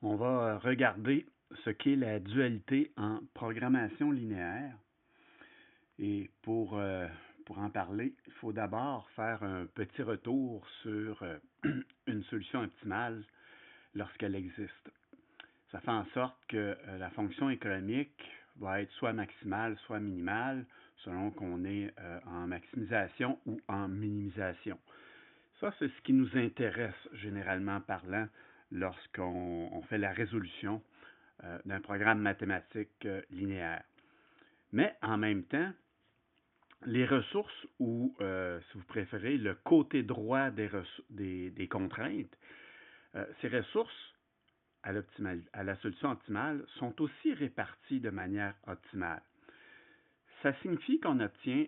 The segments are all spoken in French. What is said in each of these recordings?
On va regarder ce qu'est la dualité en programmation linéaire. Et pour en parler, il faut d'abord faire un petit retour sur une solution optimale lorsqu'elle existe. Ça fait en sorte que la fonction économique va être soit maximale, soit minimale, selon qu'on est en maximisation ou en minimisation. Ça, c'est ce qui nous intéresse généralement parlant lorsqu'on fait la résolution d'un programme mathématique linéaire. Mais en même temps, les ressources ou, si vous préférez, le côté droit des contraintes, ces ressources à la solution optimale sont aussi réparties de manière optimale. Ça signifie qu'on obtient,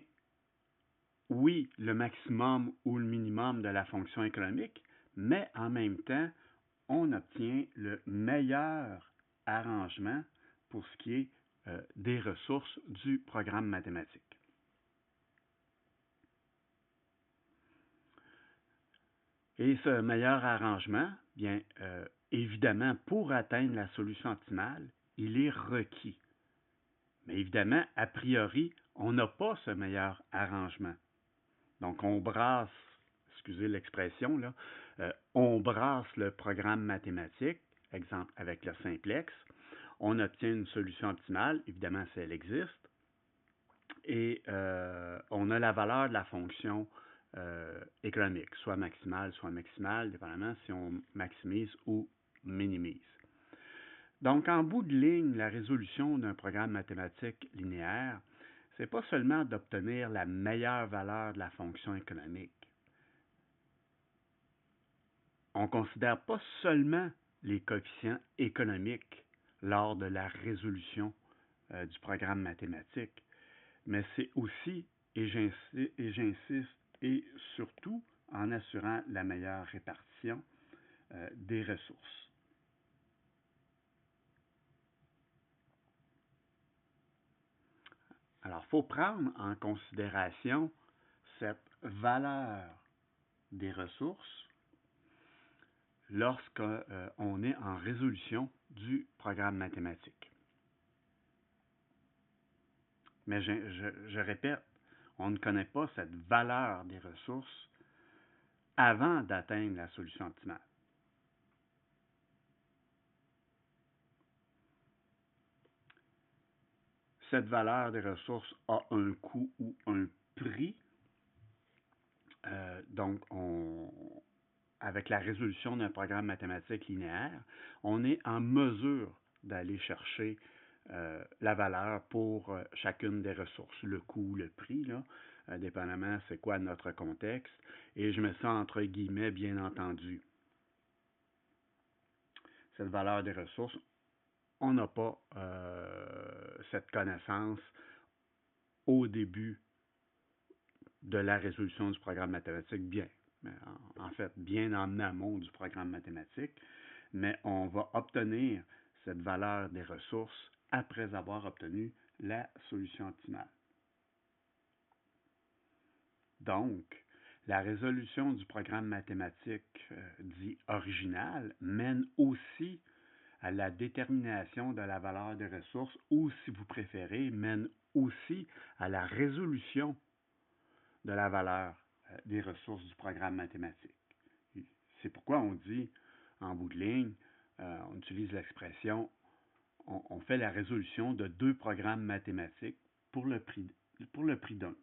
oui, le maximum ou le minimum de la fonction économique, mais en même temps, on obtient le meilleur arrangement pour ce qui est des ressources du programme mathématique. Et ce meilleur arrangement, bien, évidemment, pour atteindre la solution optimale, il est requis. Mais évidemment, a priori, on n'a pas ce meilleur arrangement. Donc, on brasse, excusez l'expression, là, on brasse le programme mathématique, exemple avec le simplex, on obtient une solution optimale, évidemment si elle existe, et on a la valeur de la fonction économique, soit maximale, dépendamment si on maximise ou minimise. Donc, en bout de ligne, la résolution d'un programme mathématique linéaire, ce n'est pas seulement d'obtenir la meilleure valeur de la fonction économique. On ne considère pas seulement les coefficients économiques lors de la résolution du programme mathématique, mais c'est aussi, et j'insiste, et surtout en assurant la meilleure répartition des ressources. Alors, il faut prendre en considération cette valeur des ressources lorsqu'on est en résolution du programme mathématique. Mais je répète, on ne connaît pas cette valeur des ressources avant d'atteindre la solution optimale. Cette valeur des ressources a un coût ou un prix. Donc, avec la résolution d'un programme mathématique linéaire, on est en mesure d'aller chercher la valeur pour chacune des ressources, le coût, le prix, là, dépendamment c'est quoi notre contexte, et je mets ça entre guillemets, bien entendu. Cette valeur des ressources, on n'a pas cette connaissance au début de la résolution du programme mathématique, bien en amont du programme mathématique, mais on va obtenir cette valeur des ressources après avoir obtenu la solution optimale. Donc, la résolution du programme mathématique dit original mène aussi à la détermination de la valeur des ressources ou, si vous préférez, mène aussi à la résolution de la valeur des ressources du programme mathématique. C'est pourquoi on dit, en bout de ligne, on utilise l'expression, on fait la résolution de deux programmes mathématiques pour le prix d'un.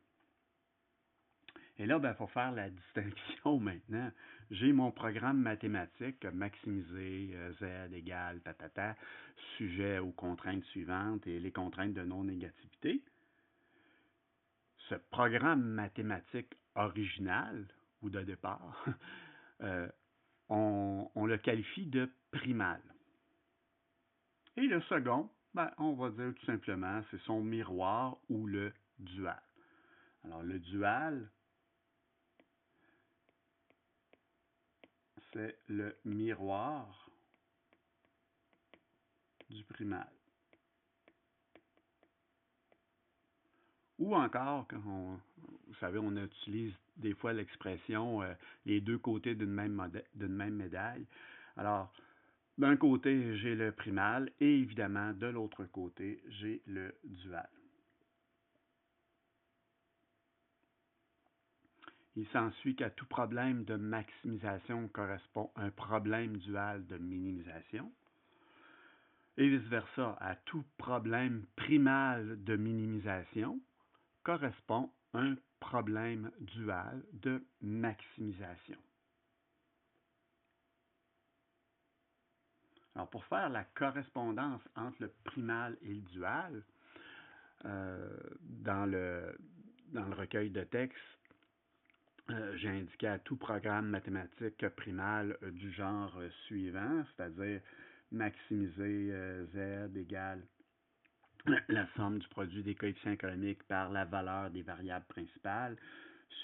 Et là, il faut faire la distinction maintenant. J'ai mon programme mathématique maximisé, Z égale, sujet aux contraintes suivantes et les contraintes de non-négativité. Ce programme mathématique original ou de départ, on le qualifie de primal. Et le second, on va dire tout simplement, c'est son miroir ou le dual. Alors, le dual, c'est le miroir du primal. Ou encore, vous savez, on utilise des fois l'expression les deux côtés d'une même médaille. Alors, D'un côté, j'ai le primal et évidemment, de l'autre côté, j'ai le dual. Il s'ensuit qu'à tout problème de maximisation correspond un problème dual de minimisation. Et vice-versa, à tout problème primal de minimisation correspond un problème dual de maximisation. Alors, pour faire la correspondance entre le primal et le dual, dans le recueil de texte, j'ai indiqué à tout programme mathématique primal du genre suivant, c'est-à-dire maximiser Z égale la somme du produit des coefficients économiques par la valeur des variables principales,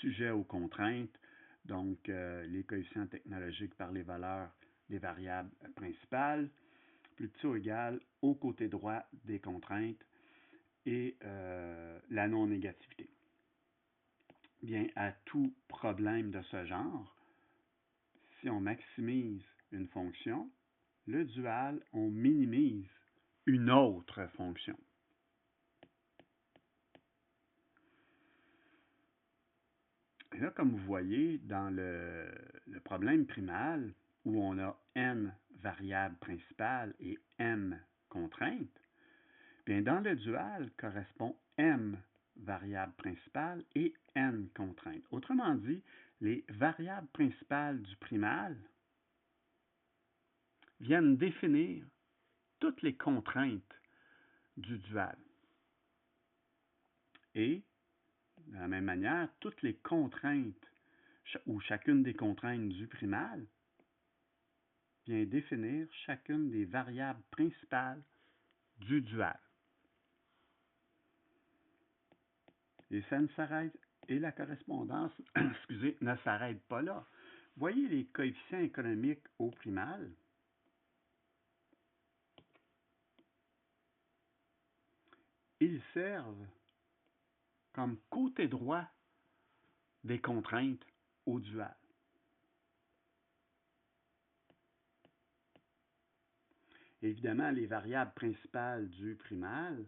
sujet aux contraintes, donc les coefficients technologiques par les valeurs des variables principales, plus petit ou égal au côté droit des contraintes et la non-négativité. Bien, à tout problème de ce genre, si on maximise une fonction, le dual, on minimise une autre fonction. Et là, comme vous voyez, dans le problème primal, où on a n variables principales et m contraintes, bien dans le dual correspond m variables principales et n contraintes. Autrement dit, les variables principales du primal viennent définir toutes les contraintes du dual. Et, de la même manière, toutes les contraintes, ou chacune des contraintes du primal, vient définir chacune des variables principales du dual. Et ça ne s'arrête, et la correspondance, ne s'arrête pas là. Voyez les coefficients économiques au primal. Ils servent comme côté droit des contraintes au dual. Évidemment, les variables principales du primal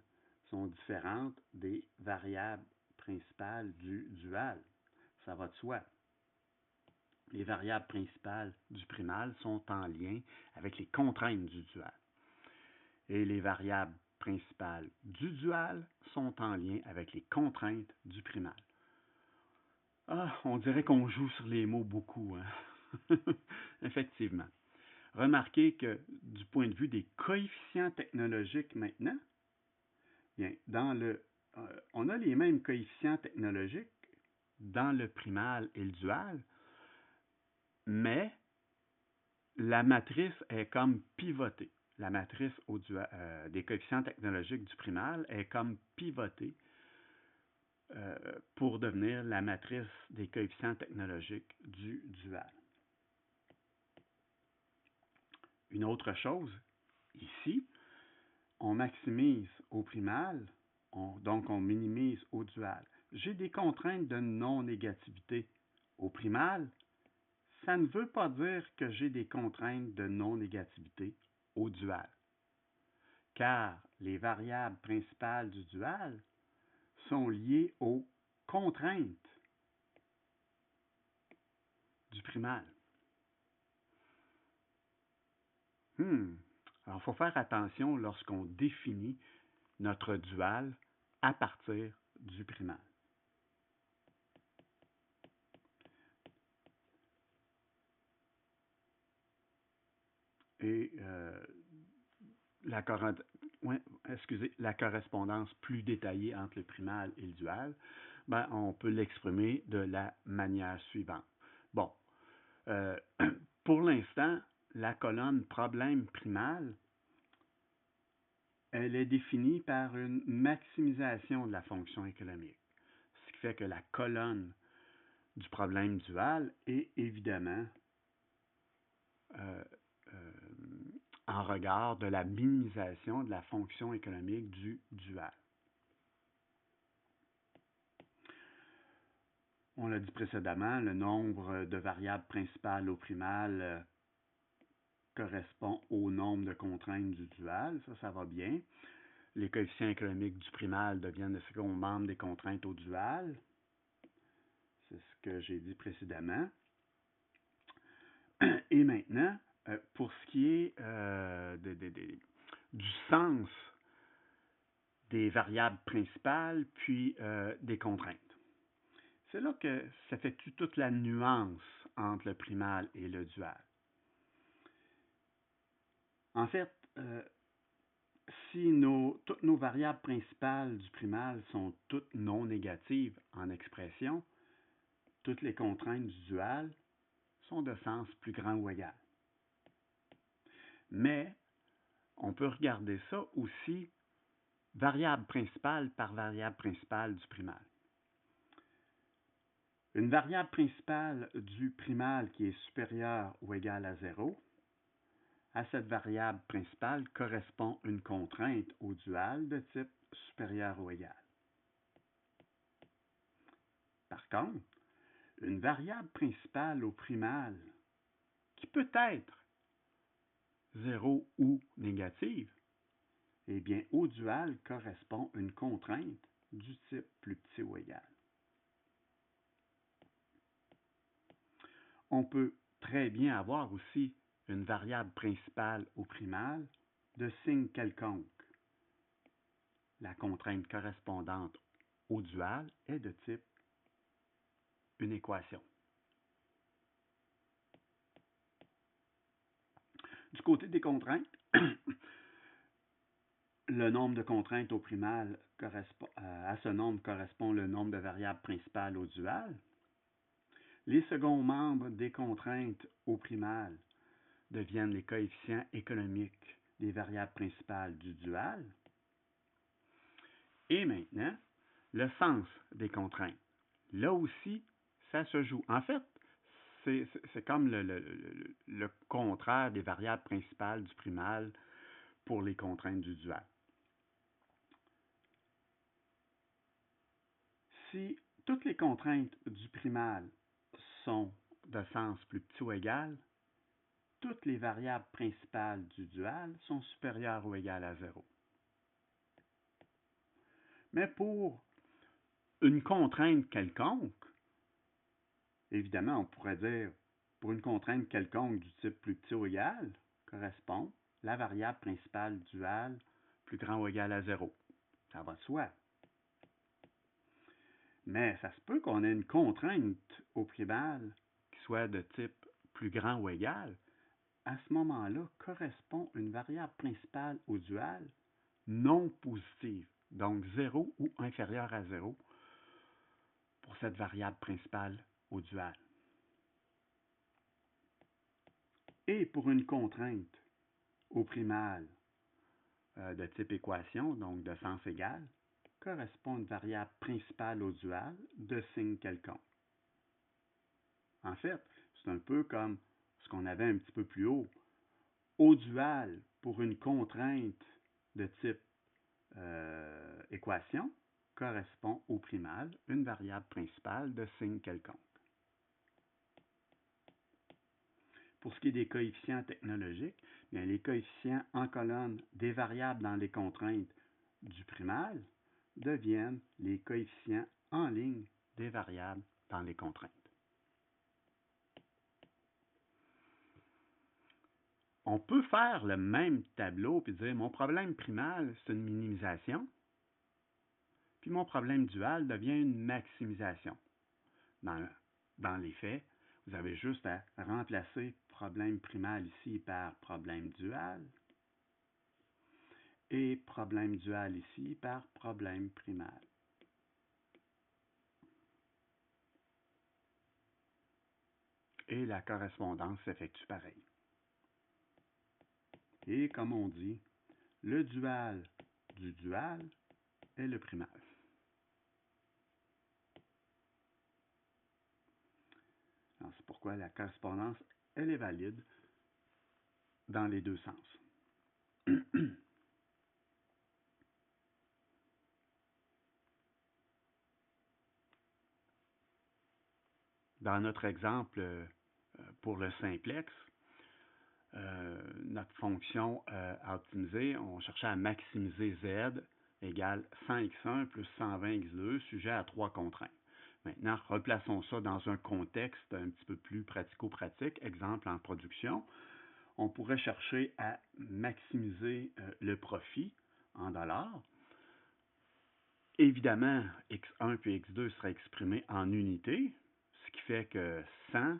sont différentes des variables principales du dual. Ça va de soi. Les variables principales du primal sont en lien avec les contraintes du dual. Et les variables principales du dual sont en lien avec les contraintes du primal. Ah, on dirait qu'on joue sur les mots beaucoup, hein? Effectivement. Remarquez que du point de vue des coefficients technologiques maintenant, bien, on a les mêmes coefficients technologiques dans le primal et le dual, mais la matrice est comme pivotée. La matrice des coefficients technologiques du primal est comme pivotée pour devenir la matrice des coefficients technologiques du dual. Une autre chose, ici, on maximise au primal, donc on minimise au dual. J'ai des contraintes de non-négativité. Au primal, ça ne veut pas dire que j'ai des contraintes de non-négativité au dual, car les variables principales du dual sont liées aux contraintes du primal. Alors, il faut faire attention lorsqu'on définit notre dual à partir du primal. Et la correspondance plus détaillée entre le primal et le dual, ben, on peut l'exprimer de la manière suivante. Bon, pour l'instant, la colonne problème primal, elle est définie par une maximisation de la fonction économique. Ce qui fait que la colonne du problème dual est évidemment en regard de la minimisation de la fonction économique du dual. On l'a dit précédemment, le nombre de variables principales au primal correspond au nombre de contraintes du dual. Ça va bien. Les coefficients économiques du primal deviennent le second membre des contraintes au dual. C'est ce que j'ai dit précédemment. Et maintenant, pour ce qui est du sens des variables principales, puis des contraintes. C'est là que ça fait toute la nuance entre le primal et le dual. En fait, si toutes nos variables principales du primal sont toutes non négatives en expression, toutes les contraintes du dual sont de sens plus grand ou égal. Mais on peut regarder ça aussi variable principale par variable principale du primal. Une variable principale du primal qui est supérieure ou égale à 0, à cette variable principale correspond une contrainte au dual de type supérieur ou égal. Par contre, une variable principale au primal qui peut être 0 ou négative, eh bien, au dual correspond une contrainte du type plus petit ou égal. On peut très bien avoir aussi une variable principale au primal de signe quelconque. La contrainte correspondante au dual est de type une équation. Du côté des contraintes, le nombre de contraintes au primal à ce nombre correspond le nombre de variables principales au dual. Les seconds membres des contraintes au primal deviennent les coefficients économiques des variables principales du dual. Et maintenant, le sens des contraintes. Là aussi, ça se joue. En fait, c'est comme le contraire des variables principales du primal pour les contraintes du dual. Si toutes les contraintes du primal sont de sens plus petit ou égal, toutes les variables principales du dual sont supérieures ou égales à 0. Mais pour une contrainte quelconque, évidemment, on pourrait dire pour une contrainte quelconque du type plus petit ou égal, correspond la variable principale dual plus grand ou égal à 0. Ça va de soi. Mais ça se peut qu'on ait une contrainte au primal qui soit de type plus grand ou égal. À ce moment-là, correspond une variable principale au dual non positive, donc 0 ou inférieur à 0 pour cette variable principale au dual. Et pour une contrainte au primal de type équation, donc de sens égal, correspond une variable principale au dual de signe quelconque. En fait, c'est un peu comme ce qu'on avait un petit peu plus haut. Au dual, pour une contrainte de type équation, correspond au primal une variable principale de signe quelconque. Pour ce qui est des coefficients technologiques, bien, les coefficients en colonne des variables dans les contraintes du primal deviennent les coefficients en ligne des variables dans les contraintes. On peut faire le même tableau et dire mon problème primal, c'est une minimisation, puis mon problème dual devient une maximisation. Dans les faits, vous avez juste à remplacer problème primal ici par problème dual et problème dual ici par problème primal. Et la correspondance s'effectue pareil. Et comme on dit, le dual du dual est le primal. C'est pourquoi la correspondance, elle est valide dans les deux sens. Dans notre exemple pour le simplex, notre fonction à optimiser, on cherchait à maximiser Z égale 100x1 plus 120x2, sujet à 3 contraintes. Maintenant, replaçons ça dans un contexte un petit peu plus pratico-pratique. Exemple en production, on pourrait chercher à maximiser le profit en dollars. Évidemment, x1 puis x2 seraient exprimés en unités, ce qui fait que 100,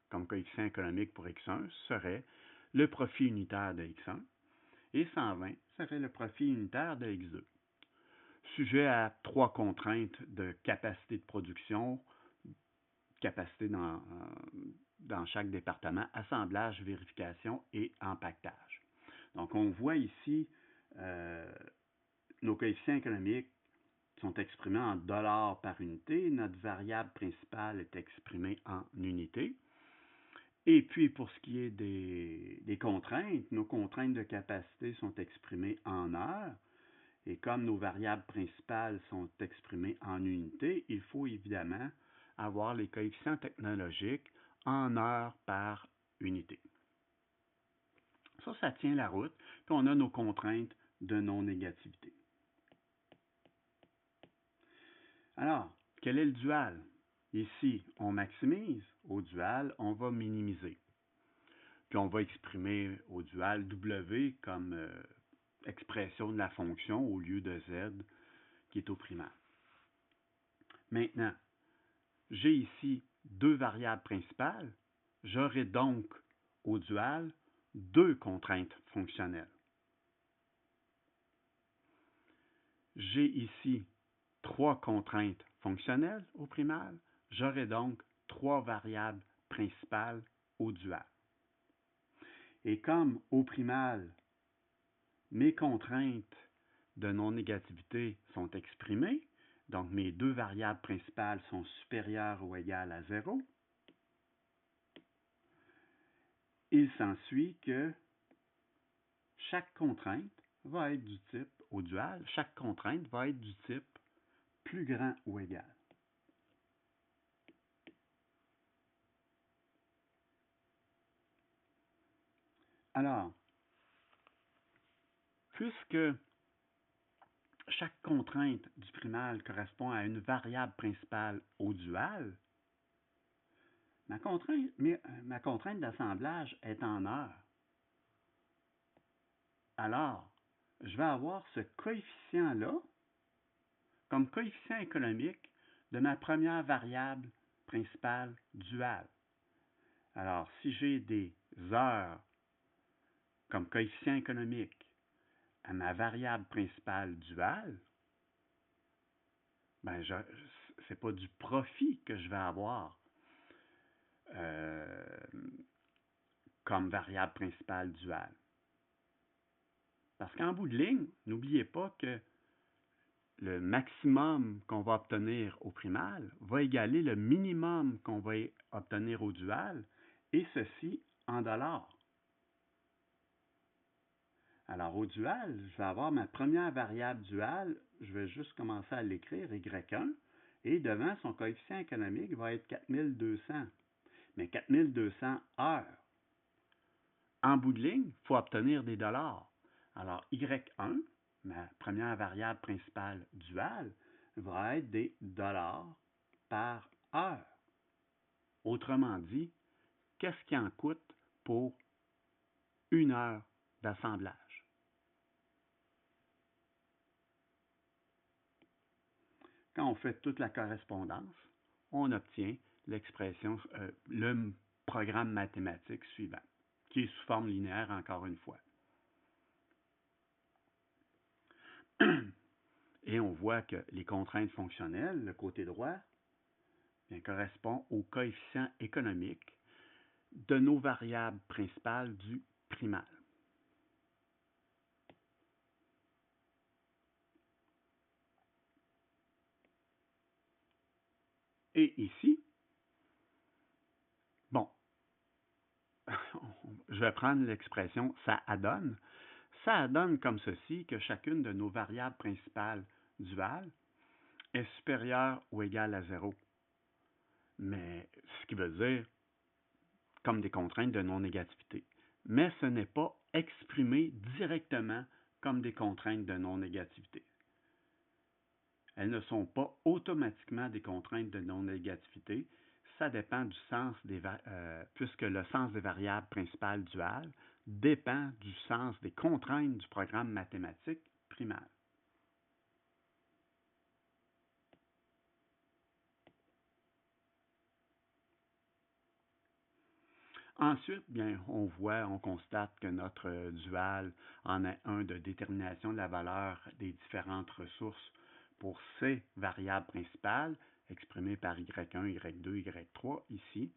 comme coefficient économique pour x1, serait le profit unitaire de x1 et 120 serait le profit unitaire de x2. Sujet à 3 contraintes de capacité de production, capacité dans chaque département, assemblage, vérification et empaquetage. Donc, on voit ici nos coefficients économiques sont exprimés en dollars par unité. Notre variable principale est exprimée en unités. Et puis, pour ce qui est des contraintes, nos contraintes de capacité sont exprimées en heures. Et comme nos variables principales sont exprimées en unités, il faut évidemment avoir les coefficients technologiques en heures par unité. Ça tient la route. Puis on a nos contraintes de non-négativité. Alors, quel est le dual? Ici, on maximise. Au dual, on va minimiser. Puis on va exprimer au dual W comme expression de la fonction au lieu de Z qui est au primaire. Maintenant, j'ai ici deux variables principales. J'aurai donc au dual deux contraintes fonctionnelles. J'ai ici trois contraintes fonctionnelles au primal. J'aurai donc trois variables principales au dual. Et comme au primal, mes contraintes de non-négativité sont exprimées, donc mes deux variables principales sont supérieures ou égales à 0, il s'ensuit que chaque contrainte va être du type, au dual, chaque contrainte va être du type plus grand ou égal. Alors, puisque chaque contrainte du primal correspond à une variable principale au dual, ma contrainte d'assemblage est en heure. Alors, je vais avoir ce coefficient-là comme coefficient économique de ma première variable principale duale. Alors, si j'ai des heures comme coefficient économique à ma variable principale duale, ben ce n'est pas du profit que je vais avoir comme variable principale duale. Parce qu'en bout de ligne, n'oubliez pas que le maximum qu'on va obtenir au primal va égaler le minimum qu'on va obtenir au dual, et ceci en dollars. Alors, au dual, je vais avoir ma première variable duale, je vais juste commencer à l'écrire, Y1, et devant, son coefficient économique va être 4200. Mais 4200 heures. En bout de ligne, il faut obtenir des dollars. Alors, Y1, ma première variable principale duale, va être des dollars par heure. Autrement dit, qu'est-ce qui en coûte pour une heure d'assemblage? Quand on fait toute la correspondance, on obtient l'expression, le programme mathématique suivant, qui est sous forme linéaire encore une fois. Et on voit que les contraintes fonctionnelles, le côté droit, bien, correspond au coefficient économique de nos variables principales du primal. Et ici, bon, je vais prendre l'expression « ça adonne ». Ça adonne comme ceci que chacune de nos variables principales duales est supérieure ou égale à 0. Mais ce qui veut dire comme des contraintes de non-négativité. mais ce n'est pas exprimé directement comme des contraintes de non-négativité. Elles ne sont pas automatiquement des contraintes de non-négativité. Ça dépend du sens puisque le sens des variables principales duales dépend du sens des contraintes du programme mathématique primal. Ensuite, bien, on constate que notre dual en a un de détermination de la valeur des différentes ressources pour ces variables principales, exprimées par y1, y2, y3 ici.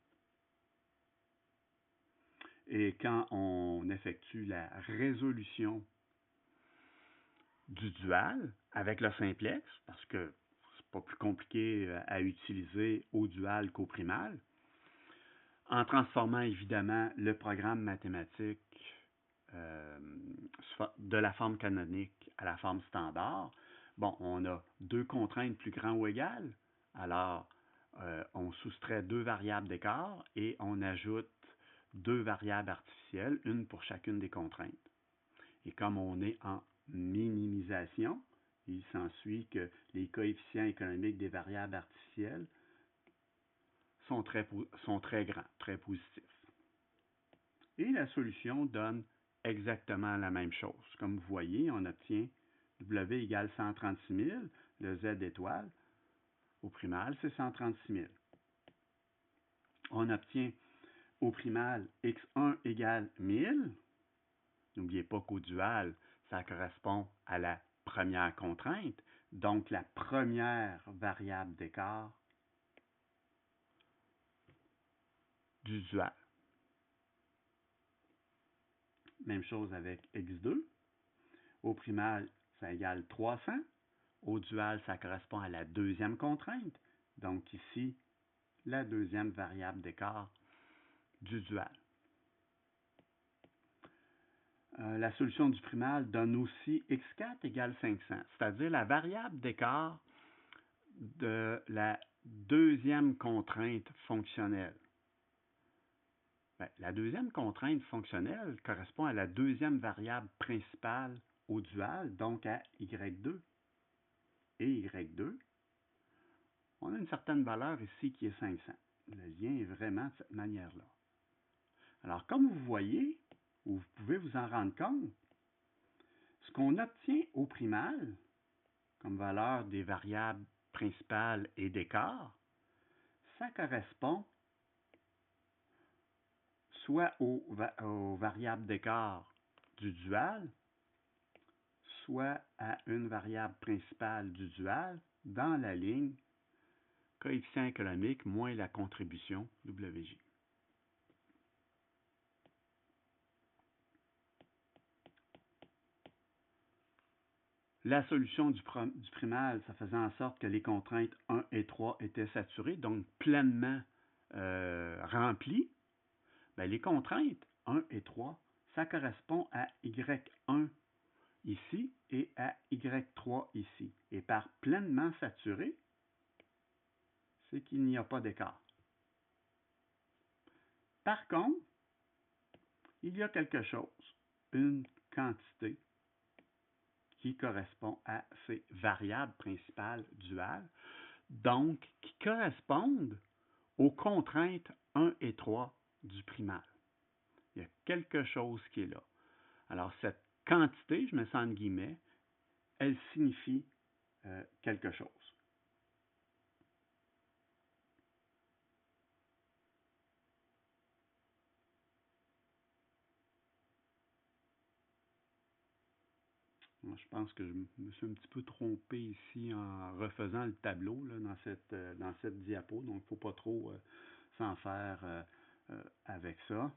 Et quand on effectue la résolution du dual avec le simplex, parce que c'est pas plus compliqué à utiliser au dual qu'au primal, en transformant évidemment le programme mathématique de la forme canonique à la forme standard, bon, on a deux contraintes plus grandes ou égales, alors on soustrait deux variables d'écart et on ajoute deux variables artificielles, une pour chacune des contraintes. Et comme on est en minimisation, il s'ensuit que les coefficients économiques des variables artificielles sont très grands, très positifs. Et la solution donne exactement la même chose. Comme vous voyez, on obtient W égale 136 000, le Z étoile. Au primal, c'est 136 000. On obtient au primal X1 égale 1000. N'oubliez pas qu'au dual, ça correspond à la première contrainte, donc la première variable d'écart du dual. Même chose avec X2. Au primal, ça égale 300. Au dual, ça correspond à la deuxième contrainte. Donc ici, la deuxième variable d'écart du dual. La solution du primal donne aussi x4 égale 500, c'est-à-dire la variable d'écart de la deuxième contrainte fonctionnelle. Bien, la deuxième contrainte fonctionnelle correspond à la deuxième variable principale au dual, donc à y2. Et y2, on a une certaine valeur ici qui est 500. Le lien est vraiment de cette manière-là. Alors, comme vous voyez, ou vous pouvez vous en rendre compte, ce qu'on obtient au primal, comme valeur des variables principales et d'écart, ça correspond soit aux variables d'écart du dual, soit à une variable principale du dual dans la ligne coefficient économique moins la contribution WJ. La solution du primal, ça faisait en sorte que les contraintes 1 et 3 étaient saturées, donc pleinement remplies. Bien, les contraintes 1 et 3, ça correspond à Y1 ici et à Y3 ici. Et par pleinement saturé, c'est qu'il n'y a pas d'écart. Par contre, il y a quelque chose, une quantité qui correspond à ces variables principales duales, donc qui correspondent aux contraintes 1 et 3 du primal. Il y a quelque chose qui est là. Alors, cette quantité, je mets ça en guillemets, elle signifie quelque chose. Moi, je pense que je me suis un petit peu trompé ici en refaisant le tableau là, dans cette diapo, donc il ne faut pas trop s'en faire avec ça.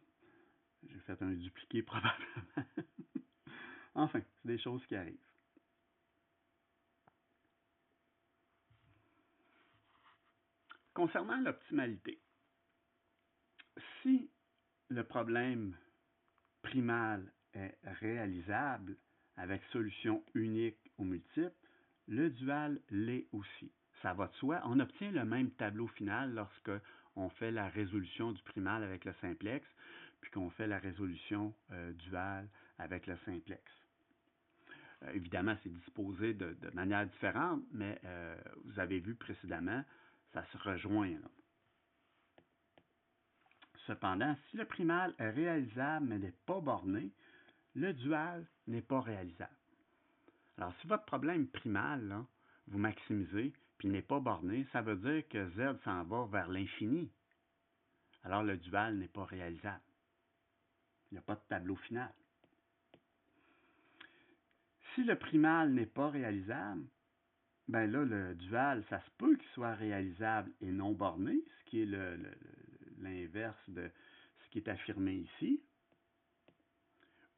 J'ai fait un dupliqué probablement. Enfin, c'est des choses qui arrivent. Concernant l'optimalité, si le problème primal est réalisable avec solution unique ou multiple, le dual l'est aussi. ça va de soi. On obtient le même tableau final lorsque on fait la résolution du primal avec le simplex, puis qu'on fait la résolution duale avec le simplex. Évidemment, c'est disposé de manière différente, mais vous avez vu précédemment, ça se rejoint, là. Cependant, si le primal est réalisable mais n'est pas borné, le dual n'est pas réalisable. Alors, si votre problème primal, là, vous maximisez, puis n'est pas borné, ça veut dire que Z s'en va vers l'infini. Alors, le dual n'est pas réalisable. Il n'y a pas de tableau final. Si le primal n'est pas réalisable, ben là, le dual, ça se peut qu'il soit réalisable et non borné, ce qui est l'inverse de ce qui est affirmé ici.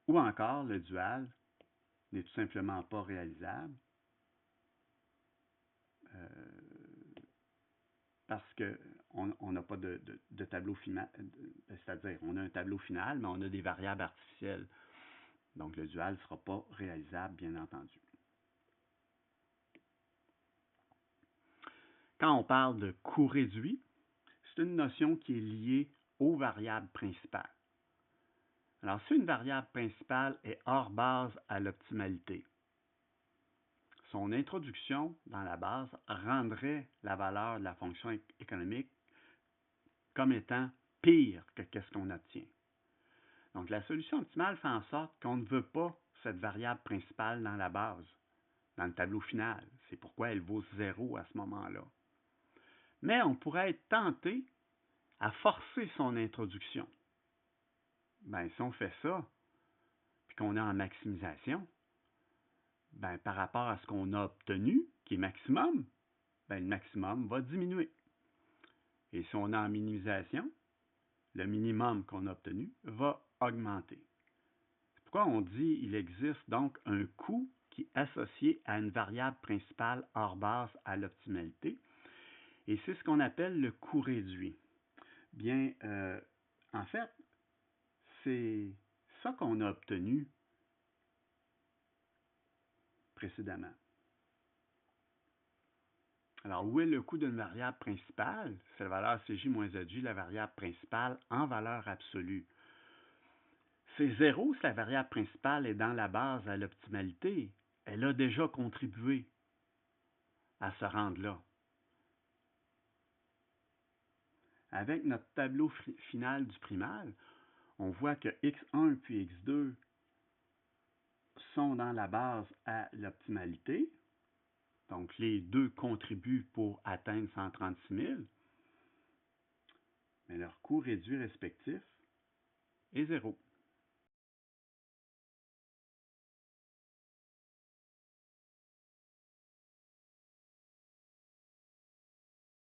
Ou encore, le dual n'est tout simplement pas réalisable parce qu'on n'a pas de tableau final, c'est-à-dire on a un tableau final, mais on a des variables artificielles. Donc, le dual ne sera pas réalisable, bien entendu. Quand on parle de coût réduit, c'est une notion qui est liée aux variables principales. Alors, si une variable principale est hors base à l'optimalité, son introduction dans la base rendrait la valeur de la fonction économique comme étant pire que ce qu'on obtient. Donc, la solution optimale fait en sorte qu'on ne veut pas cette variable principale dans la base, dans le tableau final. C'est pourquoi elle vaut 0 à ce moment-là. Mais on pourrait être tenté à forcer son introduction. Ben, si on fait ça, puis qu'on est en maximisation, ben, par rapport à ce qu'on a obtenu, qui est maximum, ben, le maximum va diminuer. Et si on est en minimisation, le minimum qu'on a obtenu va augmenter. C'est pourquoi on dit qu'il existe donc un coût qui est associé à une variable principale hors base à l'optimalité. Et c'est ce qu'on appelle le coût réduit. Bien, en fait, c'est ça qu'on a obtenu précédemment. Alors, où est le coût d'une variable principale? C'est la valeur CJ moins ZJ, la variable principale en valeur absolue. C'est 0 si la variable principale est dans la base à l'optimalité. Elle a déjà contribué à se rendre là. Avec notre tableau final du primal, on voit que x1 puis x2 sont dans la base à l'optimalité. Donc, les deux contribuent pour atteindre 136 000. Mais leur coût réduit respectif est 0.